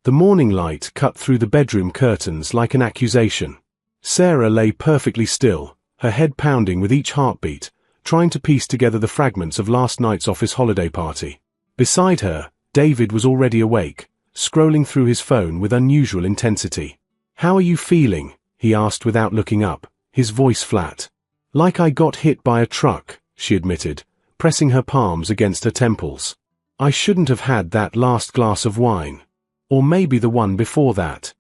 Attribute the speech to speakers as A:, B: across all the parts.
A: The morning light cut through the bedroom curtains like an accusation. Sarah lay perfectly still, her head pounding with each heartbeat, trying to piece together the fragments of last night's office holiday party. Beside her, David was already awake, scrolling through his phone with unusual intensity. "How are you feeling?" he asked without looking up, his voice flat. "Like I got hit by a truck," she admitted, pressing her palms against her temples. "I shouldn't have had that last glass of wine. Or maybe the one before that."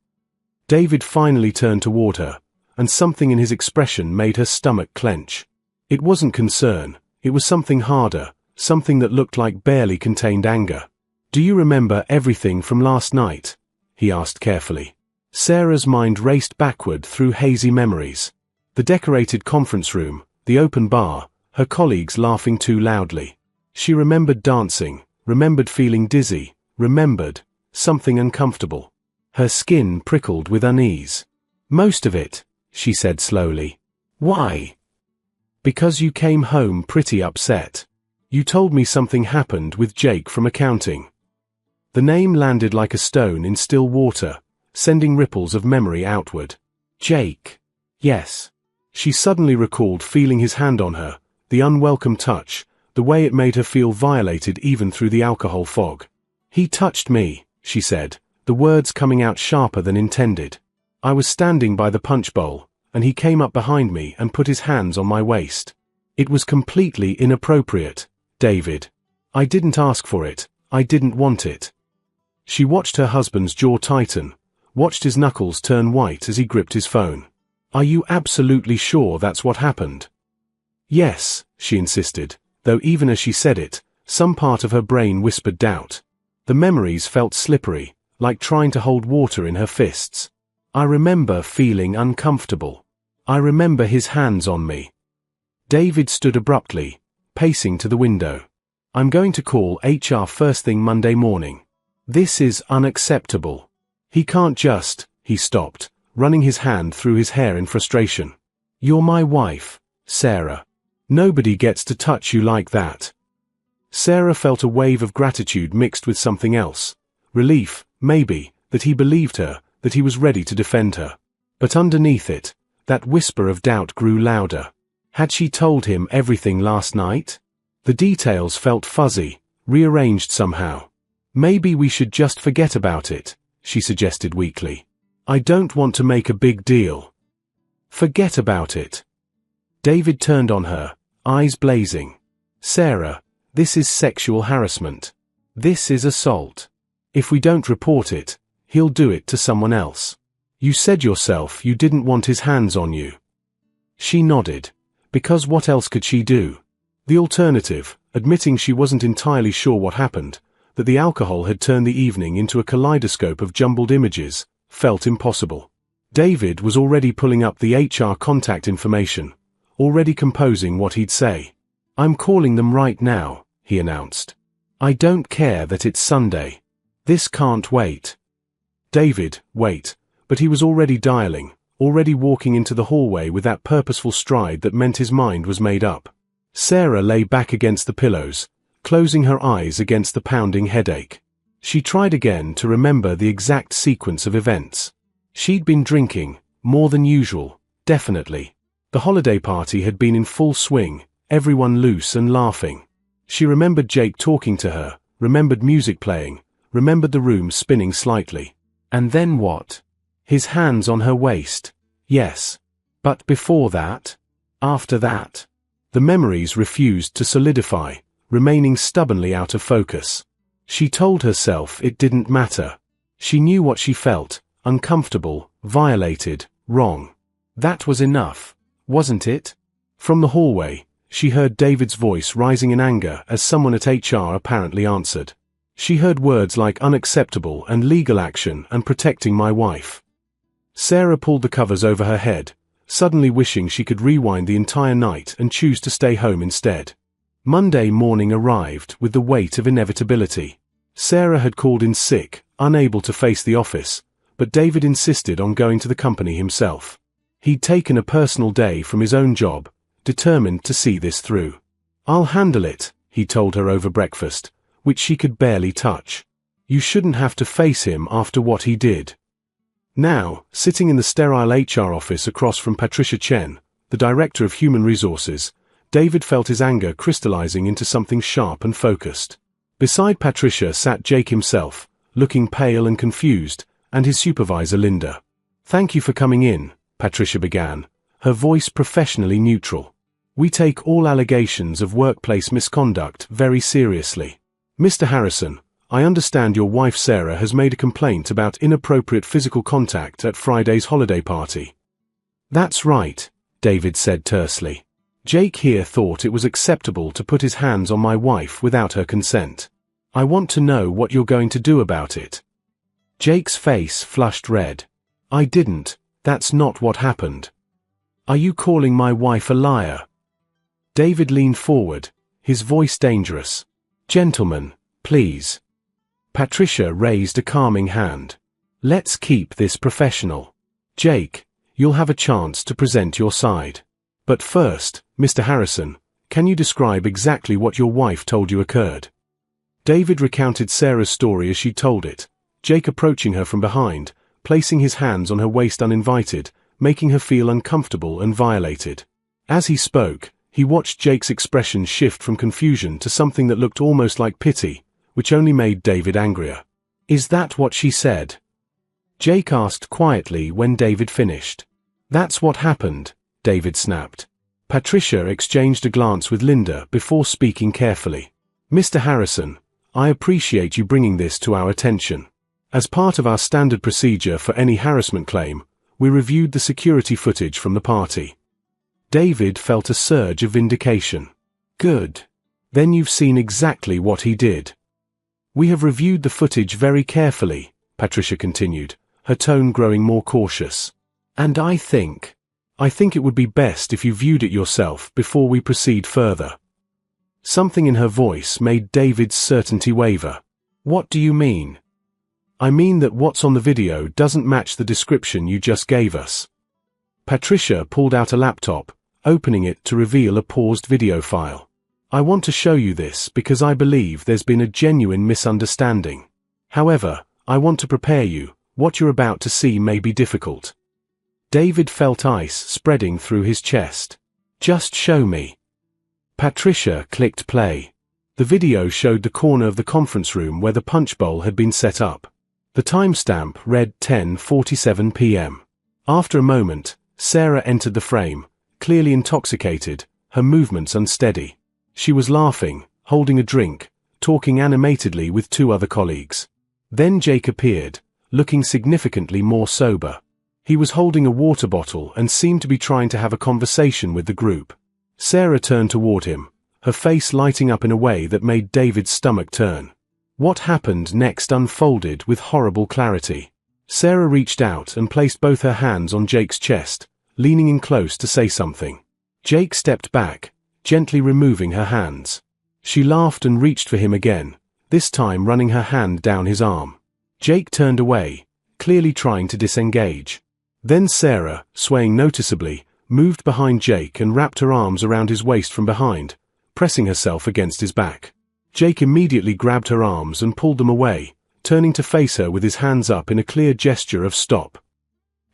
A: David finally turned toward her, and something in his expression made her stomach clench. It wasn't concern, it was something harder, something that looked like barely contained anger. "Do you remember everything from last night?" he asked carefully. Sarah's mind raced backward through hazy memories. The decorated conference room, the open bar, her colleagues laughing too loudly. She remembered dancing, remembered feeling dizzy, remembered something uncomfortable. Her skin prickled with unease. "Most of it," she said slowly. "Why?" "Because you came home pretty upset. You told me something happened with Jake from accounting." The name landed like a stone in still water, sending ripples of memory outward. Jake. Yes. She suddenly recalled feeling his hand on her, the unwelcome touch, the way it made her feel violated even through the alcohol fog. "He touched me," she said, the words coming out sharper than intended. "I was standing by the punch bowl, and he came up behind me and put his hands on my waist. It was completely inappropriate, David. I didn't ask for it, I didn't want it." She watched her husband's jaw tighten, watched his knuckles turn white as he gripped his phone. "Are you absolutely sure that's what happened?" "Yes," she insisted, though even as she said it, some part of her brain whispered doubt. The memories felt slippery, like trying to hold water in her fists. "I remember feeling uncomfortable. I remember his hands on me." David stood abruptly, pacing to the window. "I'm going to call HR first thing Monday morning. This is unacceptable. He can't just..." He stopped, running his hand through his hair in frustration. "You're my wife, Sarah. Nobody gets to touch you like that." Sarah felt a wave of gratitude mixed with something else. Relief, maybe, that he believed her, that he was ready to defend her. But underneath it, that whisper of doubt grew louder. Had she told him everything last night? The details felt fuzzy, rearranged somehow. "Maybe we should just forget about it," she suggested weakly. "I don't want to make a big deal." "Forget about it." David turned on her, eyes blazing. "Sarah, this is sexual harassment. This is assault. If we don't report it, he'll do it to someone else. You said yourself you didn't want his hands on you." She nodded. Because what else could she do? The alternative, admitting she wasn't entirely sure what happened, that the alcohol had turned the evening into a kaleidoscope of jumbled images, felt impossible. David was already pulling up the HR contact information, already composing what he'd say. "I'm calling them right now," he announced. "I don't care that it's Sunday. This can't wait." David, wait, but he was already dialing, already walking into the hallway with that purposeful stride that meant his mind was made up. Sarah lay back against the pillows, closing her eyes against the pounding headache. She tried again to remember the exact sequence of events. She'd been drinking, more than usual, definitely. The holiday party had been in full swing, everyone loose and laughing. She remembered Jake talking to her, remembered music playing, remembered the room spinning slightly. And then what? His hands on her waist. Yes. But before that? After that? The memories refused to solidify, remaining stubbornly out of focus. She told herself it didn't matter. She knew what she felt, uncomfortable, violated, wrong. That was enough, wasn't it? From the hallway, she heard David's voice rising in anger as someone at HR apparently answered. She heard words like unacceptable and legal action and protecting my wife. Sarah pulled the covers over her head, suddenly wishing she could rewind the entire night and choose to stay home instead. Monday morning arrived with the weight of inevitability. Sarah had called in sick, unable to face the office, but David insisted on going to the company himself. He'd taken a personal day from his own job, determined to see this through. "I'll handle it," he told her over breakfast, which she could barely touch. You shouldn't have to face him after what he did. Now, sitting in the sterile HR office across from Patricia Chen, the Director of Human Resources, David felt his anger crystallizing into something sharp and focused. Beside Patricia sat Jake himself, looking pale and confused, and his supervisor Linda. "Thank you for coming in," Patricia began, her voice professionally neutral. "We take all allegations of workplace misconduct very seriously. Mr. Harrison, I understand your wife Sarah has made a complaint about inappropriate physical contact at Friday's holiday party." "That's right," David said tersely. "Jake here thought it was acceptable to put his hands on my wife without her consent. I want to know what you're going to do about it." Jake's face flushed red. "I didn't. That's not what happened." "Are you calling my wife a liar?" David leaned forward, his voice dangerous. "Gentlemen, please." Patricia raised a calming hand. "Let's keep this professional. Jake, you'll have a chance to present your side. But first, Mr. Harrison, can you describe exactly what your wife told you occurred?" David recounted Sarah's story as she told it, Jake approaching her from behind, placing his hands on her waist uninvited, making her feel uncomfortable and violated. As he spoke, he watched Jake's expression shift from confusion to something that looked almost like pity, which only made David angrier. "Is that what she said?" Jake asked quietly when David finished. "That's what happened," David snapped. Patricia exchanged a glance with Linda before speaking carefully. "Mr. Harrison, I appreciate you bringing this to our attention. As part of our standard procedure for any harassment claim, we reviewed the security footage from the party." David felt a surge of vindication. "Good. Then you've seen exactly what he did." "We have reviewed the footage very carefully," Patricia continued, her tone growing more cautious. "And I think it would be best if you viewed it yourself before we proceed further." Something in her voice made David's certainty waver. "What do you mean?" "I mean that what's on the video doesn't match the description you just gave us." Patricia pulled out a laptop, opening it to reveal a paused video file. "I want to show you this because I believe there's been a genuine misunderstanding. However, I want to prepare you, what you're about to see may be difficult." David felt ice spreading through his chest. "Just show me." Patricia clicked play. The video showed the corner of the conference room where the punch bowl had been set up. The timestamp read 10:47 p.m. After a moment, Sarah entered the frame, clearly intoxicated, her movements unsteady. She was laughing, holding a drink, talking animatedly with two other colleagues. Then Jake appeared, looking significantly more sober. He was holding a water bottle and seemed to be trying to have a conversation with the group. Sarah turned toward him, her face lighting up in a way that made David's stomach turn. What happened next unfolded with horrible clarity. Sarah reached out and placed both her hands on Jake's chest, leaning in close to say something. Jake stepped back, gently removing her hands. She laughed and reached for him again, this time running her hand down his arm. Jake turned away, clearly trying to disengage. Then Sarah, swaying noticeably, moved behind Jake and wrapped her arms around his waist from behind, pressing herself against his back. Jake immediately grabbed her arms and pulled them away, turning to face her with his hands up in a clear gesture of stop.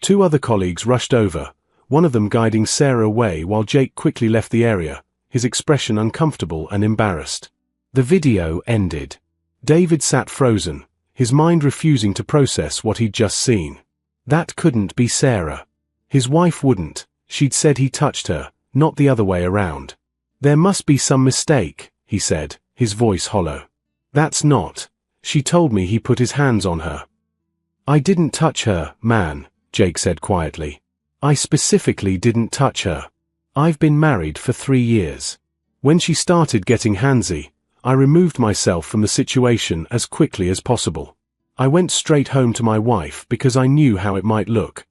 A: Two other colleagues rushed over, one of them guiding Sarah away while Jake quickly left the area, his expression uncomfortable and embarrassed. The video ended. David sat frozen, his mind refusing to process what he'd just seen. That couldn't be Sarah. His wife wouldn't. She'd said he touched her, not the other way around. "There must be some mistake," he said, his voice hollow. "That's not. She told me he put his hands on her." "I didn't touch her, man," Jake said quietly. "I specifically didn't touch her. I've been married for 3 years. When she started getting handsy, I removed myself from the situation as quickly as possible. I went straight home to my wife because I knew how it might look."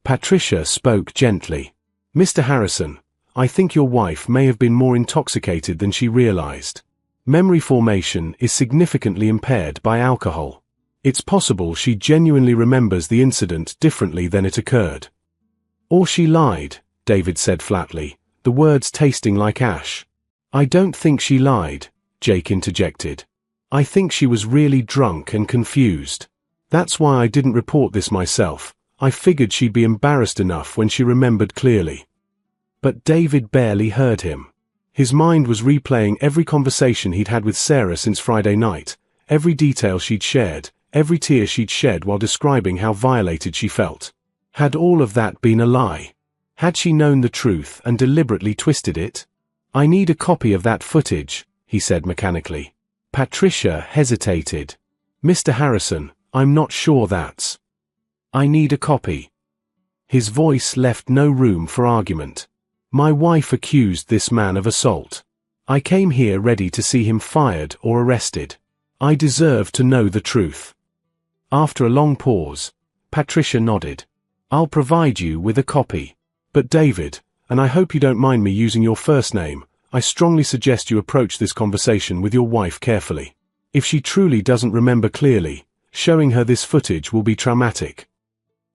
A: Patricia spoke gently. "Mr. Harrison, I think your wife may have been more intoxicated than she realized. Memory formation is significantly impaired by alcohol. It's possible she genuinely remembers the incident differently than it occurred." "Or she lied," David said flatly, the words tasting like ash. "I don't think she lied," Jake interjected. I think she was really drunk and confused. That's why I didn't report this myself. I figured she'd be embarrassed enough when she remembered clearly. But David barely heard him. His mind was replaying every conversation he'd had with Sarah since Friday night, every detail she'd shared, every tear she'd shed while describing how violated she felt. Had all of that been a lie? Had she known the truth and deliberately twisted it? I need a copy of that footage, he said mechanically. Patricia hesitated. Mr. Harrison, I'm not sure that's. I need a copy. His voice left no room for argument. My wife accused this man of assault. I came here ready to see him fired or arrested. I deserve to know the truth. After a long pause, Patricia nodded. I'll provide you with a copy. But David, and I hope you don't mind me using your first name, I strongly suggest you approach this conversation with your wife carefully. If she truly doesn't remember clearly, showing her this footage will be traumatic.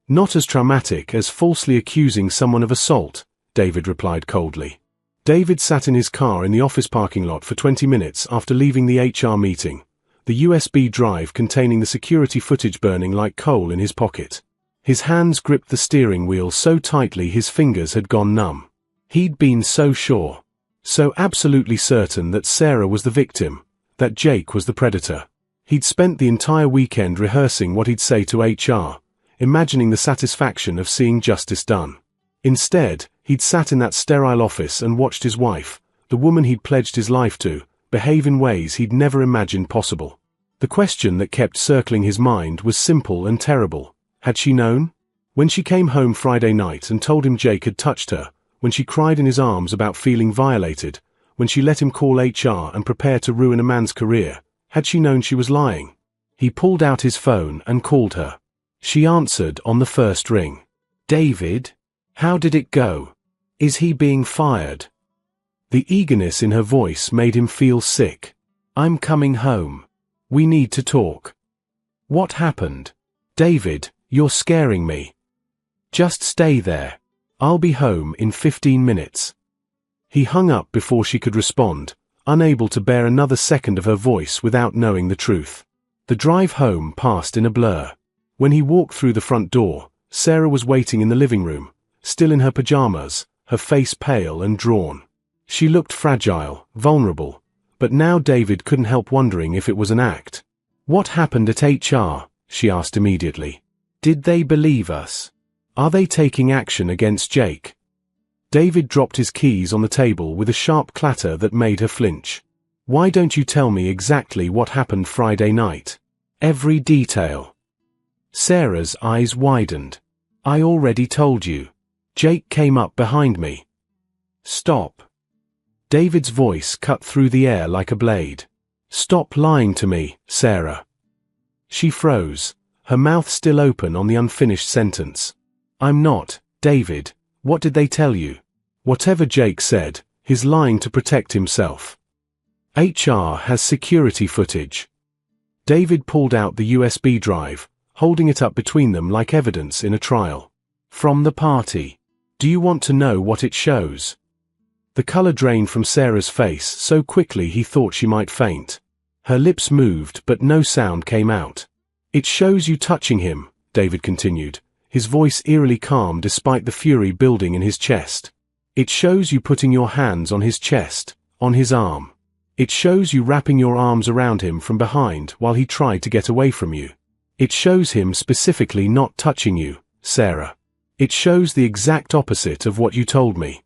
A: Not as traumatic as falsely accusing someone of assault, David replied coldly. David sat in his car in the office parking lot for 20 minutes after leaving the HR meeting, the USB drive containing the security footage burning like coal in his pocket. His hands gripped the steering wheel so tightly his fingers had gone numb. He'd been so sure, so absolutely certain that Sarah was the victim, that Jake was the predator. He'd spent the entire weekend rehearsing what he'd say to HR, imagining the satisfaction of seeing justice done. Instead, he'd sat in that sterile office and watched his wife, the woman he'd pledged his life to, behave in ways he'd never imagined possible. The question that kept circling his mind was simple and terrible. Had she known? When she came home Friday night and told him Jake had touched her, when she cried in his arms about feeling violated, when she let him call HR and prepare to ruin a man's career, had she known she was lying? He pulled out his phone and called her. She answered on the first ring. David? How did it go? Is he being fired? The eagerness in her voice made him feel sick. I'm coming home. We need to talk. What happened? David, you're scaring me. Just stay there. I'll be home in 15 minutes. He hung up before she could respond, unable to bear another second of her voice without knowing the truth. The drive home passed in a blur. When he walked through the front door, Sarah was waiting in the living room, still in her pajamas, her face pale and drawn. She looked fragile, vulnerable, but now David couldn't help wondering if it was an act. What happened at HR? She asked immediately. Did they believe us? Are they taking action against Jake? David dropped his keys on the table with a sharp clatter that made her flinch. Why don't you tell me exactly what happened Friday night? Every detail. Sarah's eyes widened. I already told you. Jake came up behind me. Stop. David's voice cut through the air like a blade. Stop lying to me, Sarah. She froze, her mouth still open on the unfinished sentence. I'm not, David. What did they tell you? Whatever Jake said, he's lying to protect himself. HR has security footage. David pulled out the USB drive, holding it up between them like evidence in a trial. From the party. Do you want to know what it shows? The color drained from Sarah's face so quickly he thought she might faint. Her lips moved but no sound came out. It shows you touching him, David continued, his voice eerily calm despite the fury building in his chest. It shows you putting your hands on his chest, on his arm. It shows you wrapping your arms around him from behind while he tried to get away from you. It shows him specifically not touching you, Sarah. It shows the exact opposite of what you told me.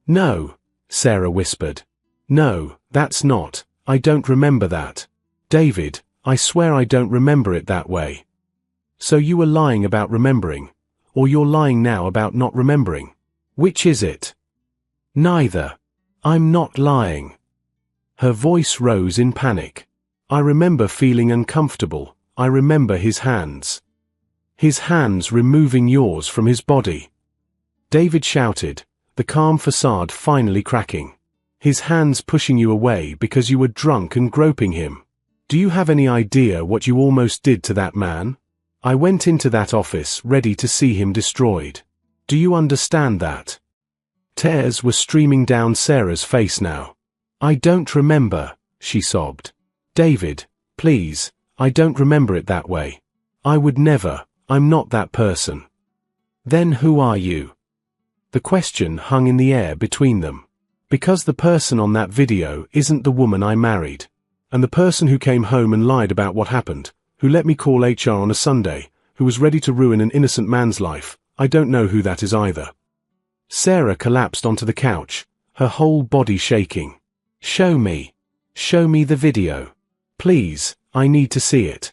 A: No, Sarah whispered. No, that's not. I don't remember that. David, I swear I don't remember it that way. So you were lying about remembering, or you're lying now about not remembering. Which is it? Neither. I'm not lying. Her voice rose in panic. I remember feeling uncomfortable. I remember his hands. His hands removing yours from his body. David shouted, the calm facade finally cracking. His hands pushing you away because you were drunk and groping him. Do you have any idea what you almost did to that man? I went into that office ready to see him destroyed. Do you understand that? Tears were streaming down Sarah's face now. I don't remember, she sobbed. David, Please, I don't remember it that way. I would never, I'm not that person. Then who are you? The question hung in the air between them. Because the person on that video isn't the woman I married. And the person who came home and lied about what happened, who let me call HR on a Sunday, who was ready to ruin an innocent man's life, I don't know who that is either. Sarah collapsed onto the couch, her whole body shaking. Show me. Show me the video. Please, I need to see it.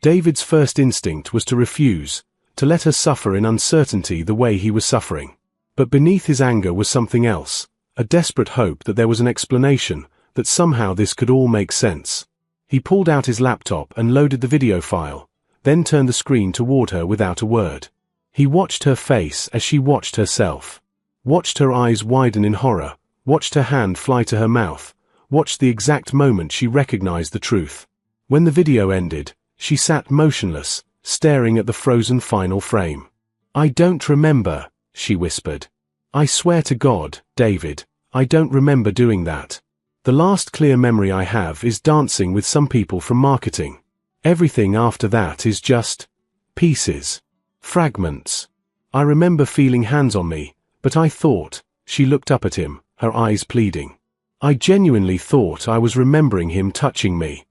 A: David's first instinct was to refuse, to let her suffer in uncertainty the way he was suffering. But beneath his anger was something else, a desperate hope that there was an explanation, that somehow this could all make sense. He pulled out his laptop and loaded the video file, then turned the screen toward her without a word. He watched her face as she watched herself. Watched her eyes widen in horror, watched her hand fly to her mouth, watched the exact moment she recognized the truth. When the video ended, she sat motionless, staring at the frozen final frame. I don't remember, she whispered. I swear to God, David, I don't remember doing that. The last clear memory I have is dancing with some people from marketing. Everything after that is just pieces, fragments. I remember feeling hands on me, but I thought, she looked up at him, her eyes pleading. I genuinely thought I was remembering him touching me.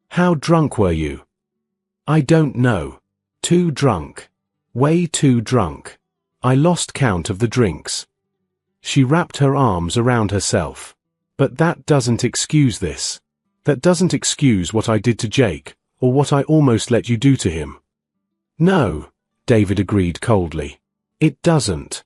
A: How drunk were you? I don't know. Too drunk. Way too drunk. I lost count of the drinks. She wrapped her arms around herself. But that doesn't excuse this. That doesn't excuse what I did to Jake, or what I almost let you do to him. No, David agreed coldly. It doesn't.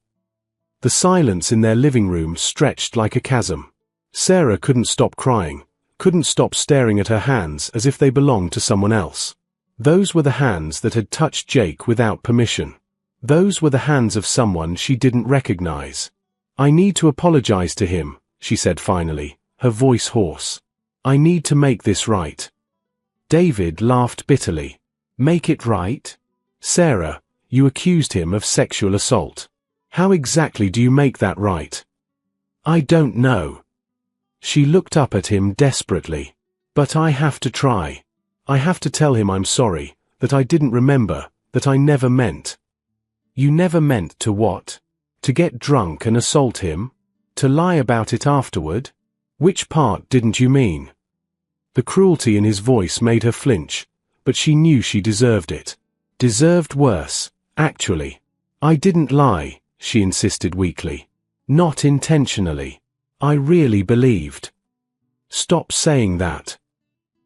A: The silence in their living room stretched like a chasm. Sarah couldn't stop crying, couldn't stop staring at her hands as if they belonged to someone else. Those were the hands that had touched Jake without permission. Those were the hands of someone she didn't recognize. I need to apologize to him, she said finally, her voice hoarse. I need to make this right. David laughed bitterly. Make it right? Sarah, you accused him of sexual assault. How exactly do you make that right? I don't know. She looked up at him desperately. But I have to try. I have to tell him I'm sorry, that I didn't remember, that I never meant. You never meant to what? To get drunk and assault him? To lie about it afterward? Which part didn't you mean? The cruelty in his voice made her flinch, but she knew she deserved it. Deserved worse, actually. I didn't lie, she insisted weakly. Not intentionally. I really believed. Stop saying that.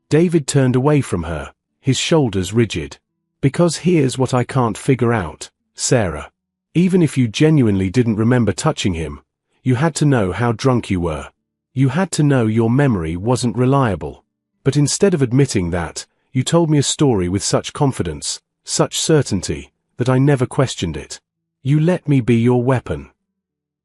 A: David turned away from her, his shoulders rigid. Because here's what I can't figure out, Sarah. Even if you genuinely didn't remember touching him, you had to know how drunk you were. You had to know your memory wasn't reliable. But instead of admitting that, you told me a story with such confidence, such certainty, that I never questioned it. You let me be your weapon.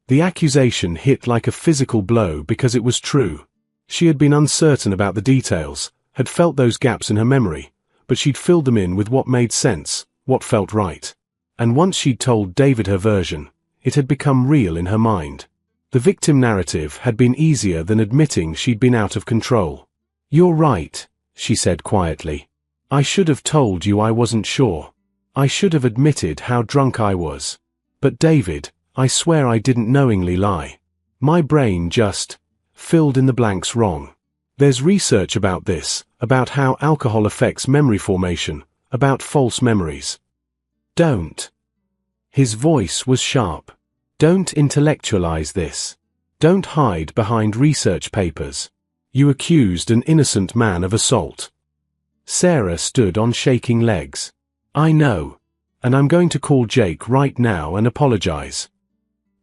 A: The accusation hit like a physical blow because it was true. She had been uncertain about the details, had felt those gaps in her memory, but she'd filled them in with what made sense, what felt right. And once she'd told David her version, it had become real in her mind. The victim narrative had been easier than admitting she'd been out of control. You're right, she said quietly. I should have told you I wasn't sure. I should have admitted how drunk I was. But David, I swear I didn't knowingly lie. My brain just filled in the blanks wrong. There's research about this, about how alcohol affects memory formation, about false memories. Don't. His voice was sharp. Don't intellectualize this. Don't hide behind research papers. You accused an innocent man of assault. Sarah stood on shaking legs. I know. And I'm going to call Jake right now and apologize.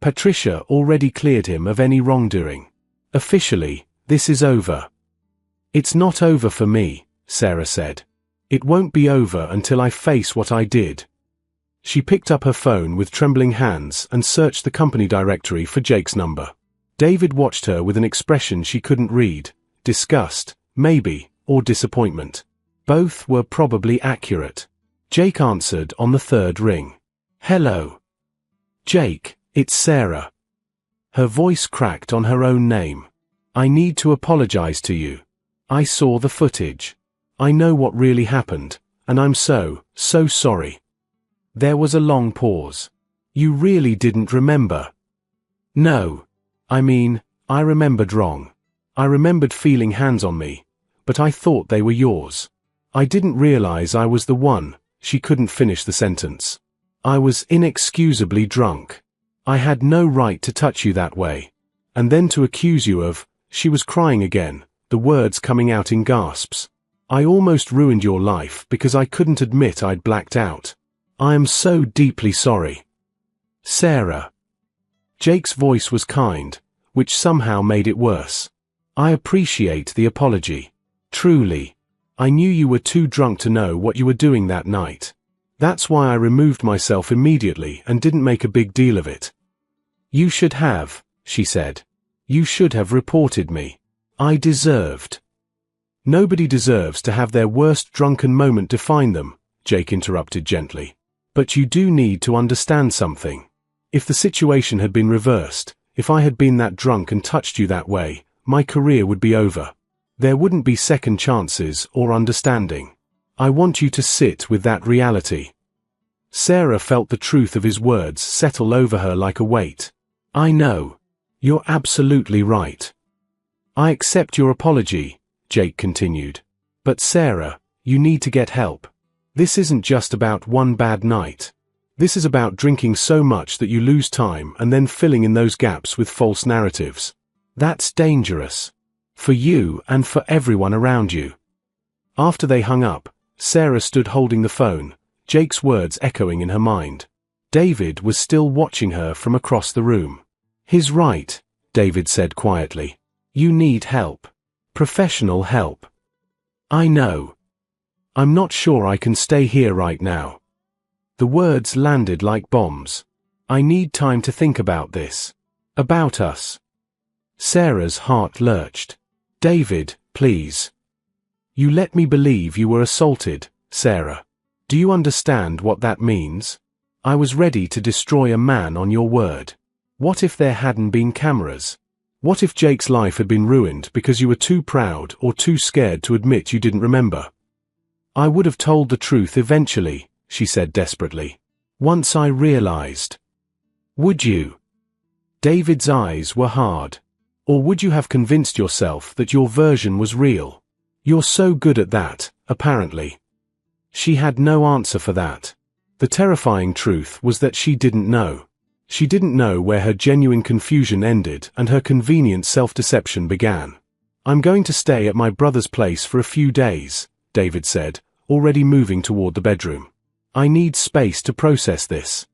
A: Patricia already cleared him of any wrongdoing. Officially, this is over. It's not over for me, Sarah said. It won't be over until I face what I did. She picked up her phone with trembling hands and searched the company directory for Jake's number. David watched her with an expression she couldn't read, disgust, maybe, or disappointment. Both were probably accurate. Jake answered on the third ring. Hello. Jake, it's Sarah. Her voice cracked on her own name. I need to apologize to you. I saw the footage. I know what really happened, and I'm so sorry." There was a long pause. "You really didn't remember?" "No. I mean, I remembered wrong. I remembered feeling hands on me, but I thought they were yours. I didn't realize I was the one." She couldn't finish the sentence. "I was inexcusably drunk. I had no right to touch you that way. And then to accuse you of—" She was crying again, the words coming out in gasps. "I almost ruined your life because I couldn't admit I'd blacked out. I am so deeply sorry. Sarah." Jake's voice was kind, which somehow made it worse. "I appreciate the apology. Truly. I knew you were too drunk to know what you were doing that night. That's why I removed myself immediately and didn't make a big deal of it." "You should have," she said. "You should have reported me. I deserved." "Nobody deserves to have their worst drunken moment define them," Jake interrupted gently. "But you do need to understand something. If the situation had been reversed, if I had been that drunk and touched you that way, my career would be over. There wouldn't be second chances or understanding. I want you to sit with that reality." Sarah felt the truth of his words settle over her like a weight. "I know. You're absolutely right. I accept your apology," Jake continued. "But Sarah, you need to get help. This isn't just about one bad night. This is about drinking so much that you lose time and then filling in those gaps with false narratives. That's dangerous. For you and for everyone around you." After they hung up, Sarah stood holding the phone, Jake's words echoing in her mind. David was still watching her from across the room. "He's right," David said quietly. "You need help. Professional help." "I know. I'm not sure I can stay here right now." The words landed like bombs. "I need time to think about this. About us." Sarah's heart lurched. "David, please. You let me believe you were assaulted, Sarah. Do you understand what that means? I was ready to destroy a man on your word. What if there hadn't been cameras? What if Jake's life had been ruined because you were too proud or too scared to admit you didn't remember?" "I would have told the truth eventually," she said desperately. "Once I realized." "Would you?" David's eyes were hard. "Or would you have convinced yourself that your version was real? You're so good at that, apparently." She had no answer for that. The terrifying truth was that she didn't know. She didn't know where her genuine confusion ended and her convenient self-deception began. "I'm going to stay at my brother's place for a few days," David said, already moving toward the bedroom. "I need space to process this."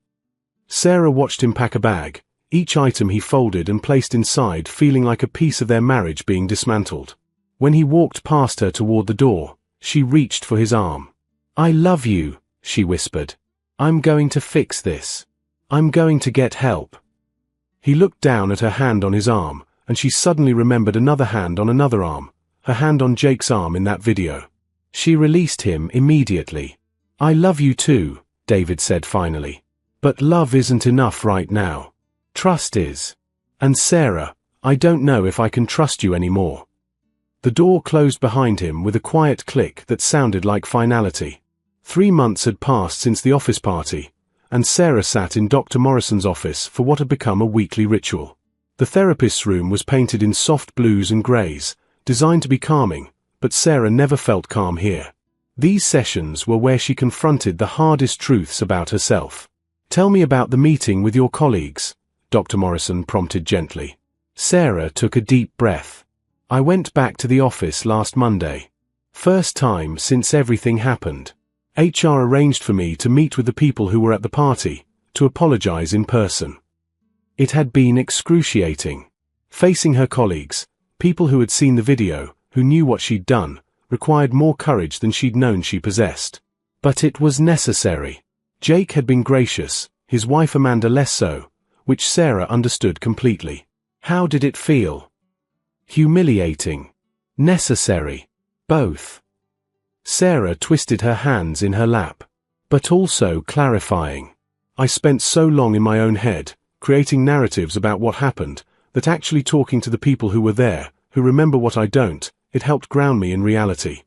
A: Sarah watched him pack a bag, each item he folded and placed inside feeling like a piece of their marriage being dismantled. When he walked past her toward the door, she reached for his arm. "I love you," she whispered. "I'm going to fix this. I'm going to get help." He looked down at her hand on his arm, and she suddenly remembered another hand on another arm, her hand on Jake's arm in that video. She released him immediately. "I love you too," David said finally. "But love isn't enough right now. Trust is. And Sarah, I don't know if I can trust you anymore." The door closed behind him with a quiet click that sounded like finality. 3 months had passed since the office party, and Sarah sat in Dr. Morrison's office for what had become a weekly ritual. The therapist's room was painted in soft blues and greys, designed to be calming, but Sarah never felt calm here. These sessions were where she confronted the hardest truths about herself. "Tell me about the meeting with your colleagues," Dr. Morrison prompted gently. Sarah took a deep breath. "I went back to the office last Monday. First time since everything happened. HR arranged for me to meet with the people who were at the party, to apologize in person. It had been excruciating. Facing her colleagues, people who had seen the video, who knew what she'd done, required more courage than she'd known she possessed. But it was necessary. Jake had been gracious, his wife Amanda less so, which Sarah understood completely. How did it feel? Humiliating. Necessary. Both. Sarah twisted her hands in her lap. But also clarifying. I spent so long in my own head, creating narratives about what happened, that actually talking to the people who were there, who remember what I don't, it helped ground me in reality.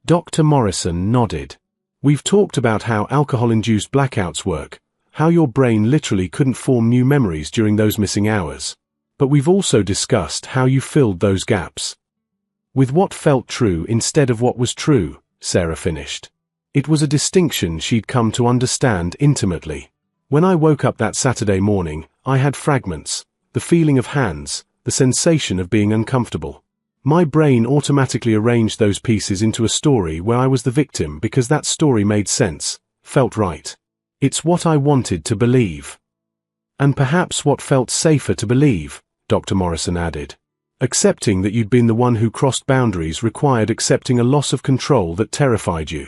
A: Dr. Morrison nodded. We've talked about how alcohol-induced blackouts work, how your brain literally couldn't form new memories during those missing hours. But we've also discussed how you filled those gaps with what felt true instead of what was true, Sarah finished. It was a distinction she'd come to understand intimately. When I woke up that Saturday morning, I had fragments, the feeling of hands, the sensation of being uncomfortable. My brain automatically arranged those pieces into a story where I was the victim because that story made sense, felt right. It's what I wanted to believe. And perhaps what felt safer to believe, Dr. Morrison added. Accepting that you'd been the one who crossed boundaries required accepting a loss of control that terrified you.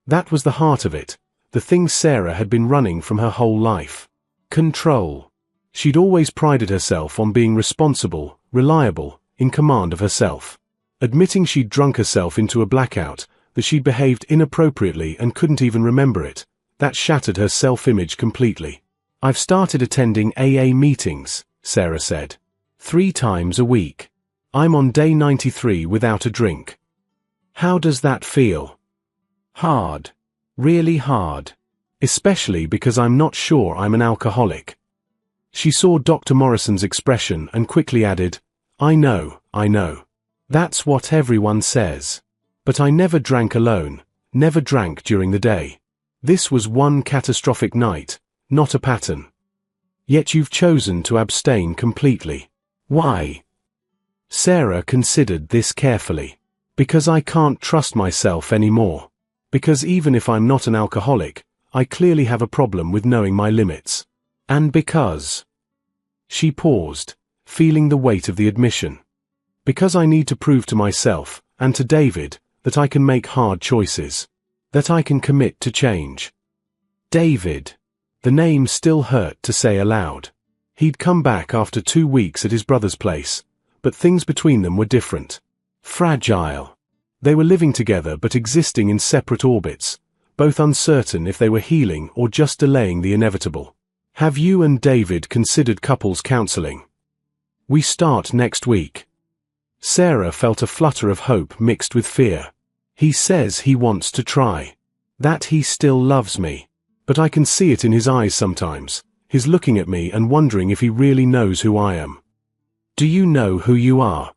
A: That was the heart of it, the thing Sarah had been running from her whole life. Control. She'd always prided herself on being responsible, reliable, in command of herself. Admitting she'd drunk herself into a blackout, that she'd behaved inappropriately and couldn't even remember it, that shattered her self-image completely. I've started attending AA meetings, Sarah said. 3 times a week. I'm on day 93 without a drink. How does that feel? Hard. Really hard. Especially because I'm not sure I'm an alcoholic. She saw Dr. Morrison's expression and quickly added, I know. That's what everyone says. But I never drank alone, never drank during the day. This was one catastrophic night, not a pattern. Yet you've chosen to abstain completely. Why? Sarah considered this carefully. Because I can't trust myself anymore. Because even if I'm not an alcoholic, I clearly have a problem with knowing my limits. And because... She paused, feeling the weight of the admission. Because I need to prove to myself, and to David, that I can make hard choices. That I can commit to change. David. The name still hurt to say aloud. He'd come back after 2 weeks at his brother's place, but things between them were different. Fragile. They were living together but existing in separate orbits, both uncertain if they were healing or just delaying the inevitable. Have you and David considered couples counseling? We start next week. Sarah felt a flutter of hope mixed with fear. He says he wants to try. That he still loves me. But I can see it in his eyes sometimes, his looking at me and wondering if he really knows who I am. Do you know who you are?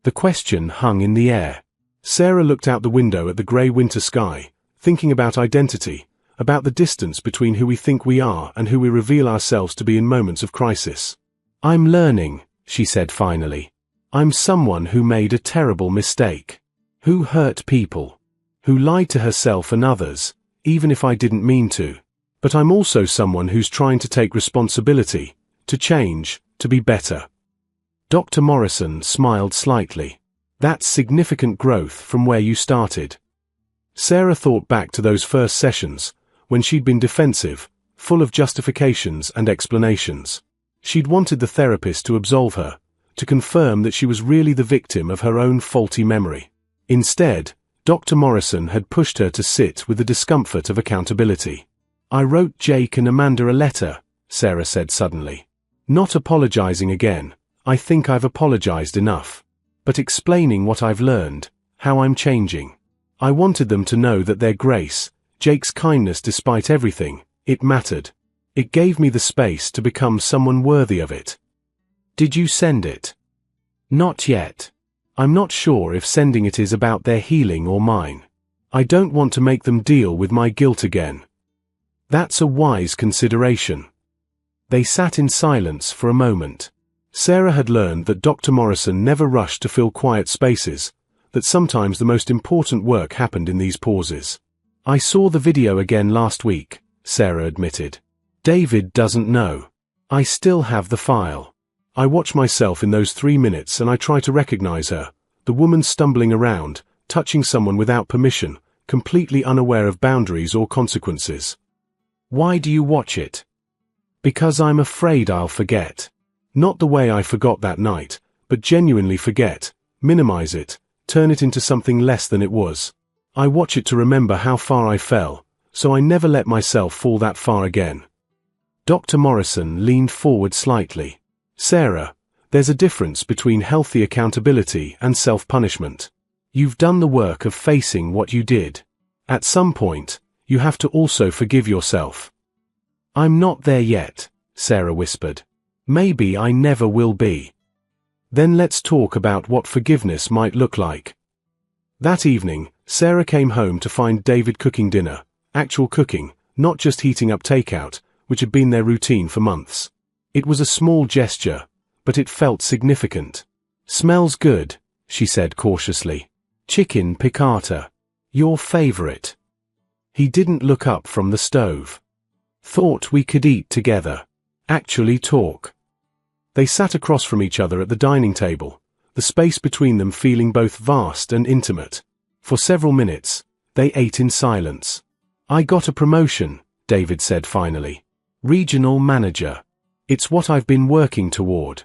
A: The question hung in the air. Sarah looked out the window at the grey winter sky, thinking about identity, about the distance between who we think we are and who we reveal ourselves to be in moments of crisis. I'm learning, she said finally. I'm someone who made a terrible mistake. Who hurt people. Who lied to herself and others, even if I didn't mean to. But I'm also someone who's trying to take responsibility, to change, to be better. Dr. Morrison smiled slightly. That's significant growth from where you started. Sarah thought back to those first sessions, when she'd been defensive, full of justifications and explanations. She'd wanted the therapist to absolve her, to confirm that she was really the victim of her own faulty memory. Instead, Dr. Morrison had pushed her to sit with the discomfort of accountability. I wrote Jake and Amanda a letter, Sarah said suddenly. Not apologizing again, I think I've apologized enough. But explaining what I've learned, how I'm changing. I wanted them to know that their grace, Jake's kindness despite everything, it mattered. It gave me the space to become someone worthy of it. Did you send it? Not yet. I'm not sure if sending it is about their healing or mine. I don't want to make them deal with my guilt again. That's a wise consideration. They sat in silence for a moment. Sarah had learned that Dr. Morrison never rushed to fill quiet spaces, that sometimes the most important work happened in these pauses. I saw the video again last week, Sarah admitted. David doesn't know. I still have the file. I watch myself in those 3 minutes and I try to recognize her, the woman stumbling around, touching someone without permission, completely unaware of boundaries or consequences. Why do you watch it? Because I'm afraid I'll forget. Not the way I forgot that night, but genuinely forget, minimize it, turn it into something less than it was. I watch it to remember how far I fell, so I never let myself fall that far again. Dr. Morrison leaned forward slightly. Sarah, there's a difference between healthy accountability and self-punishment. You've done the work of facing what you did. At some point, you have to also forgive yourself. I'm not there yet, Sarah whispered. Maybe I never will be. Then let's talk about what forgiveness might look like. That evening, Sarah came home to find David cooking dinner, actual cooking, not just heating up takeout, which had been their routine for months. It was a small gesture, but it felt significant. Smells good, she said cautiously. Chicken piccata. Your favorite. He didn't look up from the stove. Thought we could eat together. Actually talk. They sat across from each other at the dining table, the space between them feeling both vast and intimate. For several minutes, they ate in silence. I got a promotion, David said finally. Regional manager. It's what I've been working toward.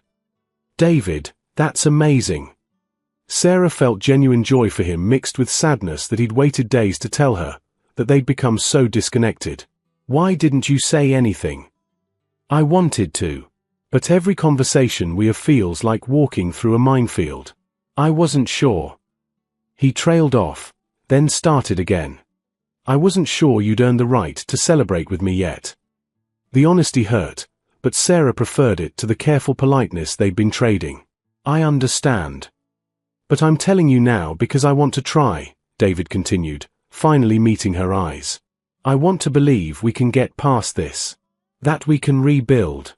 A: David, that's amazing. Sarah felt genuine joy for him mixed with sadness that he'd waited days to tell her, that they'd become so disconnected. Why didn't you say anything? I wanted to. But every conversation we have feels like walking through a minefield. I wasn't sure. He trailed off, then started again. I wasn't sure you'd earned the right to celebrate with me yet. The honesty hurt, but Sarah preferred it to the careful politeness they'd been trading. I understand. But I'm telling you now because I want to try, David continued, finally meeting her eyes. I want to believe we can get past this. That we can rebuild.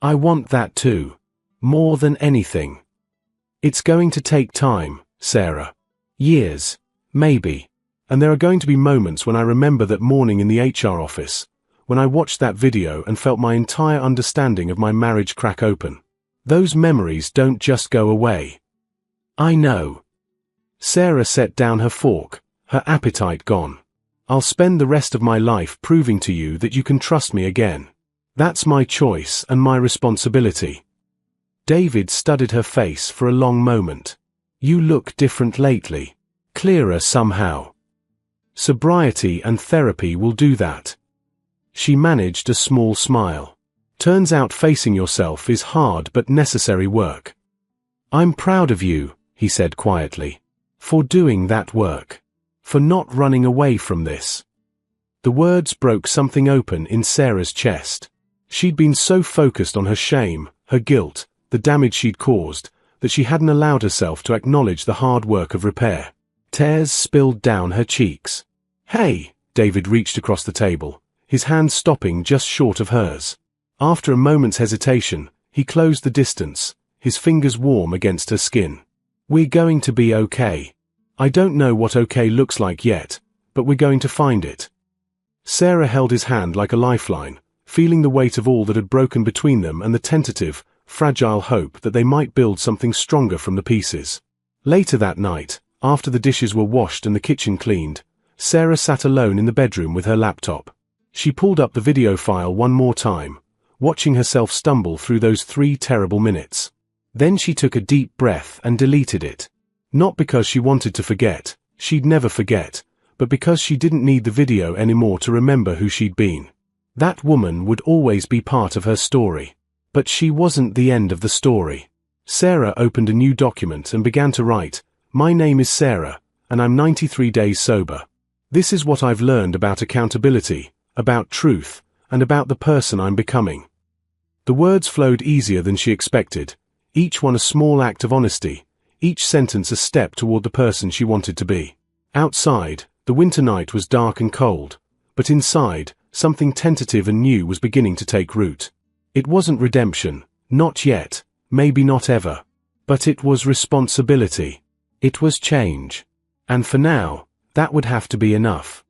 A: I want that too. More than anything. It's going to take time, Sarah. Years. Maybe. And there are going to be moments when I remember that morning in the HR office, when I watched that video and felt my entire understanding of my marriage crack open. Those memories don't just go away. I know. Sarah set down her fork, her appetite gone. I'll spend the rest of my life proving to you that you can trust me again. That's my choice and my responsibility. David studied her face for a long moment. You look different lately. Clearer somehow. Sobriety and therapy will do that. She managed a small smile. Turns out facing yourself is hard but necessary work. I'm proud of you, he said quietly. For doing that work. For not running away from this. The words broke something open in Sarah's chest. She'd been so focused on her shame, her guilt, the damage she'd caused, that she hadn't allowed herself to acknowledge the hard work of repair. Tears spilled down her cheeks. Hey, David reached across the table, his hand stopping just short of hers. After a moment's hesitation, he closed the distance, his fingers warm against her skin. We're going to be okay. I don't know what okay looks like yet, but we're going to find it. Sarah held his hand like a lifeline, feeling the weight of all that had broken between them and the tentative, fragile hope that they might build something stronger from the pieces. Later that night, after the dishes were washed and the kitchen cleaned, Sarah sat alone in the bedroom with her laptop. She pulled up the video file one more time, watching herself stumble through those 3 terrible minutes. Then she took a deep breath and deleted it. Not because she wanted to forget, she'd never forget, but because she didn't need the video anymore to remember who she'd been. That woman would always be part of her story. But she wasn't the end of the story. Sarah opened a new document and began to write, My name is Sarah, and I'm 93 days sober. This is what I've learned about accountability, about truth, and about the person I'm becoming. The words flowed easier than she expected, each one a small act of honesty, each sentence a step toward the person she wanted to be. Outside, the winter night was dark and cold, but inside, something tentative and new was beginning to take root. It wasn't redemption, not yet, maybe not ever. But it was responsibility. It was change. And for now, that would have to be enough.